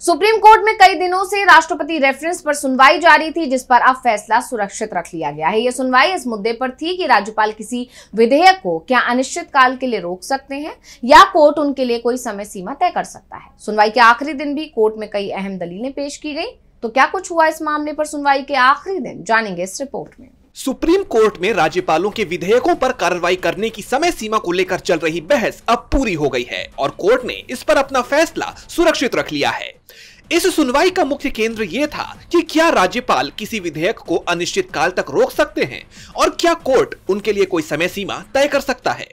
Supreme court में कई दिनों से राष्ट्रपति रेफरेंस पर सुनवाई जारी थी, जिस पर अब फैसला सुरक्षित रख लिया गया है। यह सुनवाई इस मुद्दे पर थी कि राज्यपाल किसी विधेयक को क्या अनिश्चित काल के लिए रोक सकते हैं या कोर्ट उनके लिए कोई समय सीमा तय कर सकता है। सुनवाई के आखिरी दिन भी कोर्ट में कई अहम दलीलें पेश की गई। तो क्या कुछ हुआ इस मामले पर सुनवाई के आखिरी दिन, जानेंगे इस रिपोर्ट में। सुप्रीम कोर्ट में राज्यपालों के विधेयकों पर कार्रवाई करने की समय सीमा को लेकर चल रही बहस अब पूरी हो गई है और कोर्ट ने इस पर अपना फैसला सुरक्षित रख लिया है। इस सुनवाई का मुख्य केंद्र ये था कि क्या राज्यपाल किसी विधेयक को अनिश्चित काल तक रोक सकते हैं और क्या कोर्ट उनके लिए कोई समय सीमा तय कर सकता है।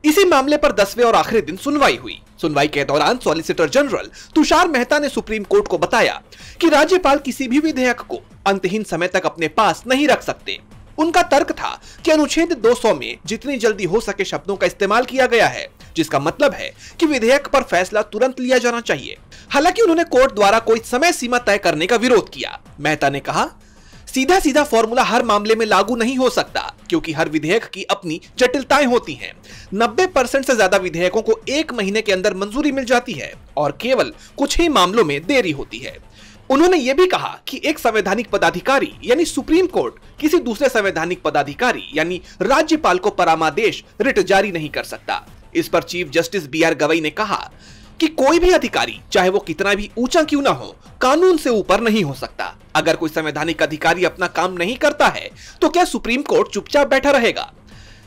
इसी मामले पर 10वें और आखिरी दिन सुनवाई हुई। सुनवाई के दौरान सॉलिसिटर जनरल तुषार मेहता ने सुप्रीम कोर्ट को बताया कि राज्यपाल किसी भी विधेयक को अंतहीन समय तक अपने पास नहीं रख सकते। उनका तर्क था कि अनुच्छेद 200 में जितनी जल्दी हो सके शब्दों का इस्तेमाल किया गया है, जिसका मतलब है कि विधेयक पर फैसला तुरंत लिया जाना चाहिए। हालांकि उन्होंने कोर्ट द्वारा कोई समय सीमा तय करने का विरोध किया। मेहता ने कहा, सीधा सीधा फॉर्मूला हर मामले में लागू नहीं हो सकता क्योंकि हर विधेयक की अपनी जटिलताएं होती हैं। 90% से ज्यादा विधेयकों को 1 महीने के अंदर मंजूरी मिल जाती है और केवल कुछ ही मामलों में देरी होती है। उन्होंने यह भी कहा कि एक संवैधानिक पदाधिकारी यानी सुप्रीम कोर्ट किसी दूसरे संवैधानिक पदाधिकारी यानी राज्यपाल को परामादेश रिट जारी नहीं कर सकता। इस पर चीफ जस्टिस BR गवई ने कहा कि कोई भी अधिकारी चाहे वो कितना भी ऊंचा क्यों ना हो, कानून से ऊपर नहीं हो सकता। अगर कोई संवैधानिक अधिकारी अपना काम नहीं करता है तो क्या सुप्रीम कोर्ट चुपचाप बैठा रहेगा।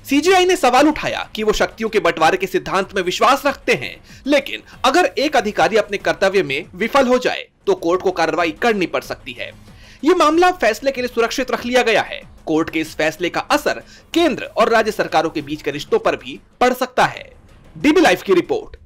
CJI ने सवाल उठाया कि वो शक्तियों के बंटवारे के सिद्धांत में विश्वास रखते हैं, लेकिन अगर एक अधिकारी अपने कर्तव्य में विफल हो जाए तो कोर्ट को कार्रवाई करनी पड़ सकती है। ये मामला फैसले के लिए सुरक्षित रख लिया गया है। कोर्ट के इस फैसले का असर केंद्र और राज्य सरकारों के बीच के रिश्तों पर भी पड़ सकता है। DB लाइव की रिपोर्ट।